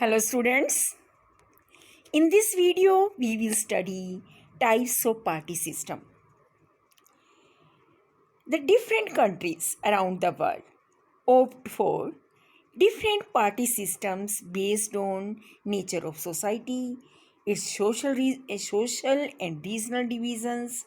Hello students, in this video we will study types of party system. The different countries around the world opt for different party systems based on nature of society, its social and regional divisions,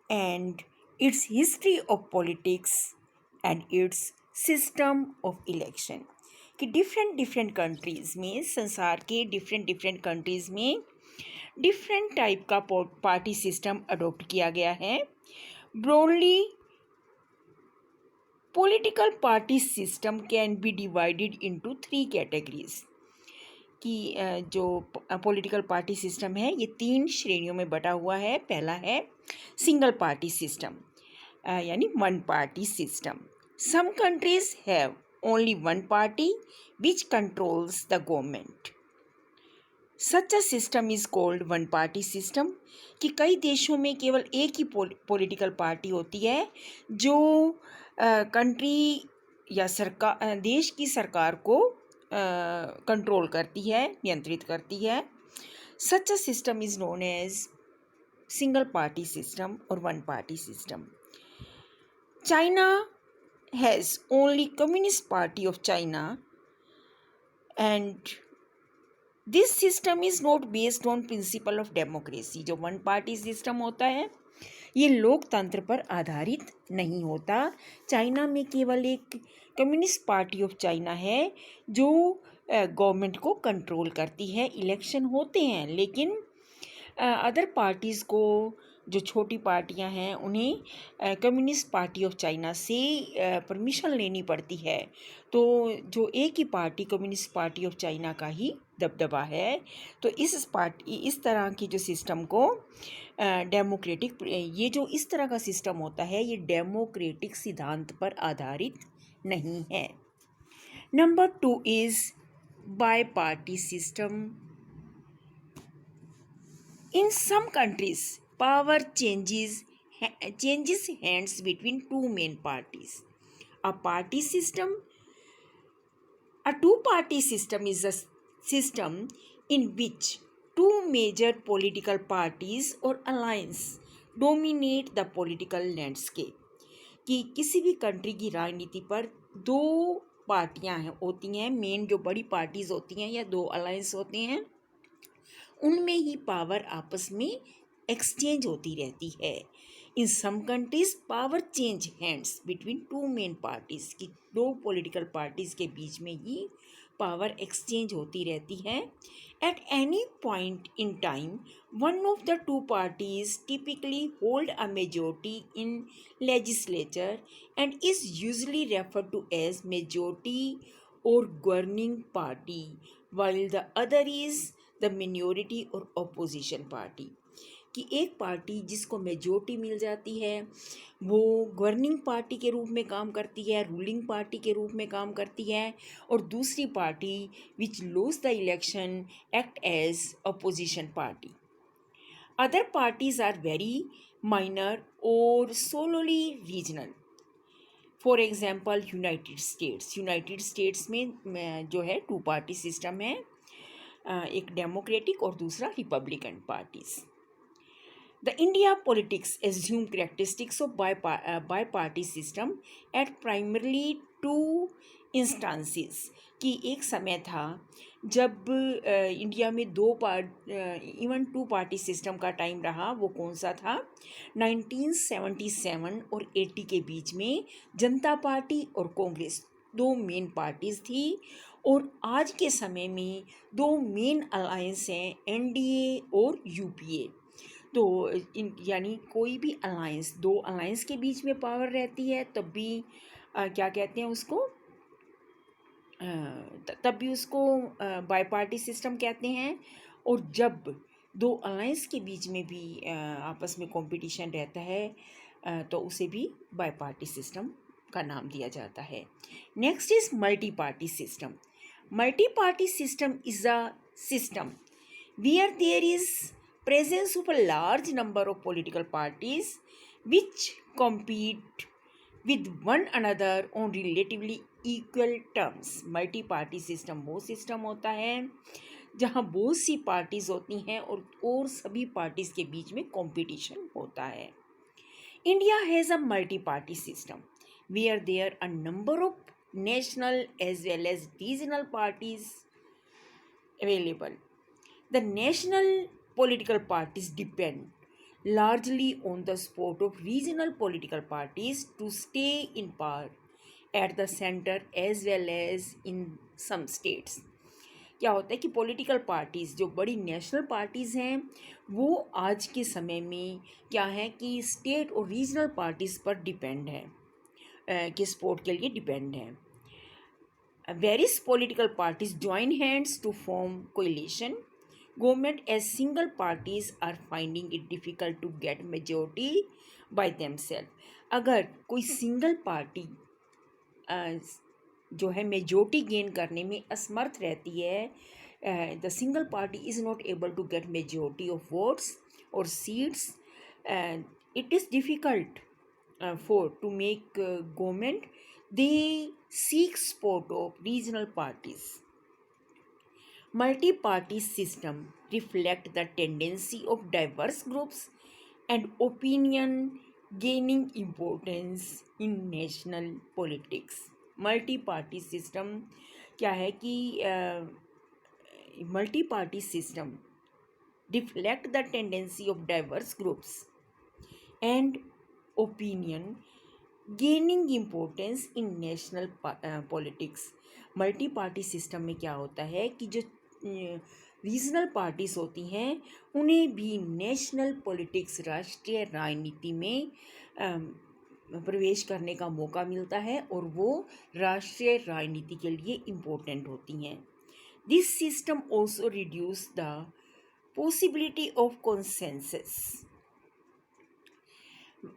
and its history of politics and its system of election कि different countries में संसार के different countries में different type का party system adopt किया गया है. Broadly political party system can be divided into 3 categories कि जो पॉलिटिकल पार्टी सिस्टम है ये 3 श्रेणियों में बटा हुआ है. पहला है सिंगल पार्टी सिस्टम यानी one party system. Some countries have only one party which controls the government. Such a system is called one party system कि कई देशों में केवल एक ही पॉलिटिकल पार्टी होती है जो कंट्री या सरकार देश की सरकार को कंट्रोल करती है, नियंत्रित करती है. Such a system is known as single party system or one party system. China has only Communist Party of China and this system is not based on principle of democracy. जो one party system होता है ये लोकतंत्र पर आधारित नहीं होता. China में केवल एक कम्युनिस्ट पार्टी ऑफ चाइना है जो गवर्नमेंट को कंट्रोल करती है. इलेक्शन होते हैं लेकिन अदर पार्टीज़ को जो छोटी पार्टियां हैं उन्हें कम्युनिस्ट पार्टी ऑफ चाइना से परमिशन लेनी पड़ती है. तो जो एक ही party communist party of China का ही दबदबा है. तो इस तरह की जो सिस्टम को डेमोक्रेटिक ये जो इस तरह का सिस्टम होता है ये डेमोक्रेटिक सिद्धांत पर आधारित नहीं है. Number 2 is by party system. In some countries, power changes hands between two main parties. A two-party system is a system in which two major political parties or alliance dominate the political landscape. कि किसी भी country की राजनीति पर दो पार्टियां होती हैं, मेन जो बड़ी पार्टीज होती हैं या दो अलायंस होते हैं उनमें ही पावर आपस में एक्सचेंज होती रहती है. In some countries power change hands between two main parties की दो पॉलिटिकल पार्टीज के बीच में ही पावर एक्सचेंज होती रहती है. At any point in time one of the two parties typically hold a majority in legislature and is usually referred to as majority और governing party while the other is the minority और opposition party. कि एक party जिसको majority मिल जाती है वो governing party के रूप में काम करती है, रूलिंग पार्टी के रूप में काम करती है, और दूसरी party which lose the election act as opposition party. Other parties are very minor और solely regional. For example United States में जो है टू पार्टी सिस्टम है, एक डेमोक्रेटिक और दूसरा republican parties. The India politics assume characteristics of bi party system at primarily 2 instances. कि एक समय था जब इंडिया में इवन 2 पार्टी सिस्टम का टाइम रहा. वो कौन सा था? 1977 और 80 के बीच में जनता पार्टी और कांग्रेस दो मेन पार्टीज़ थी. और आज के समय में दो मेन अलायंस हैं, एनडीए और यूपीए. तो यानी कोई भी अलायंस, दो अलायंस के बीच में पावर रहती है तब भी क्या कहते हैं उसको, तब भी उसको बाय पार्टी सिस्टम कहते हैं. और जब दो अलायंस के बीच में भी आपस में कंपटीशन रहता है तो उसे भी बाय पार्टी सिस्टम का नाम दिया जाता है. Next is multi party system. Multi-party system is a system where there is presence of a large number of political parties which compete with one another on relatively equal terms. Multi party system वो system होता है जहाँ बहुत सी parties होती हैं और सभी parties के बीच में कंपटीशन होता है. India has a multi party system where there are a number of national as well as regional parties available. The national political parties depend largely on the support of regional political parties to stay in power at the center as well as in some states. क्या होता है कि political parties जो बड़ी national parties हैं वो आज के समय में क्या है कि स्टेट और रीजनल पार्टीज़ पर डिपेंड है, के सपोर्ट के लिए डिपेंड है. Various political parties join hands to form coalition government as single parties are finding it difficult to get majority by themselves. अगर कोई सिंगल पार्टी जो है मेजोरिटी गेन करने में असमर्थ रहती है, the single party is not able to get majority of votes और seats, it is difficult for to make government, they seek support of regional parties. Multi-party system reflect the tendency of diverse groups and opinion gaining importance in national politics. Multi-party system क्या है कि multi-party system reflect the tendency of diverse groups and opinion gaining importance in national politics. Multi party system में क्या होता है कि जो regional parties होती हैं उन्हें भी नेशनल पॉलिटिक्स राष्ट्रीय राजनीति में प्रवेश करने का मौका मिलता है और वो राष्ट्रीय राजनीति के लिए इम्पोर्टेंट होती हैं. This system also reduce the possibility of consensus.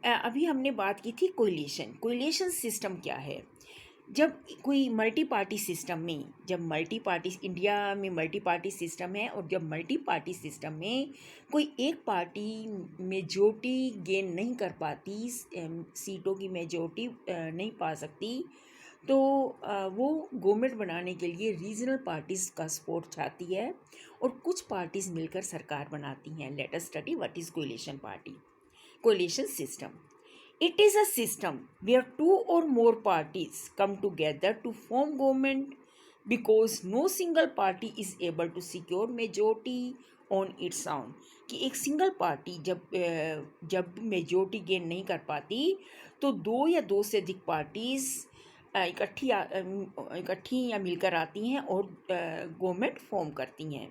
अभी हमने बात की थी कोलिशन सिस्टम क्या है. जब कोई मल्टी पार्टी सिस्टम में, जब मल्टी पार्टी इंडिया में मल्टी पार्टी सिस्टम है और जब मल्टी पार्टी सिस्टम में कोई एक पार्टी मेजोरिटी गेन नहीं कर पाती, सीटों की मेजोरिटी नहीं पा सकती, तो वो गवर्नमेंट बनाने के लिए रीजनल पार्टीज़ का सपोर्ट चाहती है और कुछ पार्टीज़ मिलकर सरकार बनाती हैं. Let us study what is coalition system. It is a system where two or more parties come together to form government because no single party is able to secure majority on its own. कि एक single party जब majority gain नहीं कर पाती तो दो या दो से अधिक पार्टीज इकट्ठी या मिलकर आती हैं और गवर्नमेंट फॉर्म करती हैं.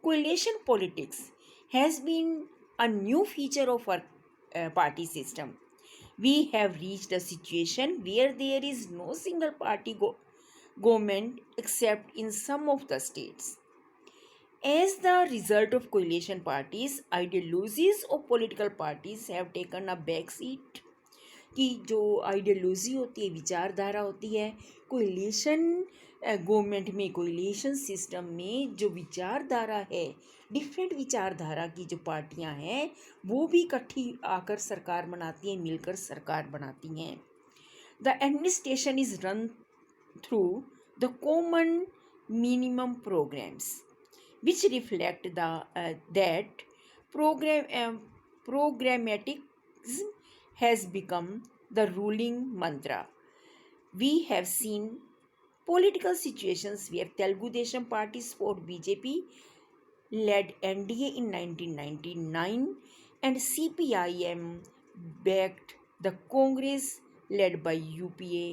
Coalition politics has been a new feature of our party system. We have reached a situation where there is no single party government except in some of the states. As the result of coalition parties, ideologies of political parties have taken a back seat. कि जो ideology होती है, विचारधारा होती है, coalition government में, collision system में जो विचारधारा है, डिफरेंट विचारधारा की जो पार्टियां हैं वो भी इकट्ठी आकर सरकार बनाती हैं, मिलकर सरकार बनाती हैं. The administration is run through the common minimum programmes which reflect that programmatic has become the ruling mantra. We have seen political situations where Telugu Desam Party support BJP led NDA in 1999 and CPIM backed the Congress led by UPA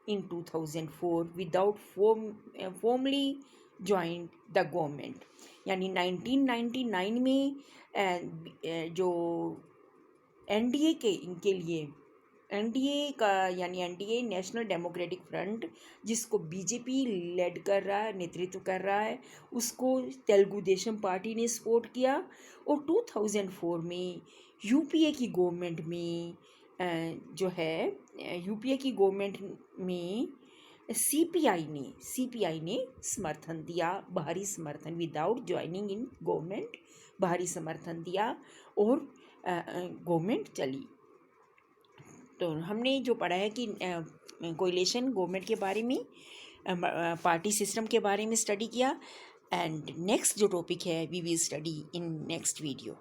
in 2004 without formally joined the government. यानी 1999 में जो NDA के लिए, NDA का यानी NDA national democratic front जिसको BJP lead कर रहा है, नेतृत्व कर रहा है, उसको तेलुगु देशम पार्टी ने सपोर्ट किया. और 2004 में यूपीए की गवर्नमेंट में जो है यूपीए की गवर्नमेंट में सीपीआई ने समर्थन दिया, बाहरी समर्थन, विदाउट ज्वाइनिंग इन गवर्नमेंट बाहरी समर्थन दिया और गवर्नमेंट चली. तो हमने जो पढ़ा है कि कोरिलेशन गवर्नमेंट के बारे में, पार्टी सिस्टम के बारे में स्टडी किया, एंड नेक्स्ट जो टॉपिक है we will study in next video.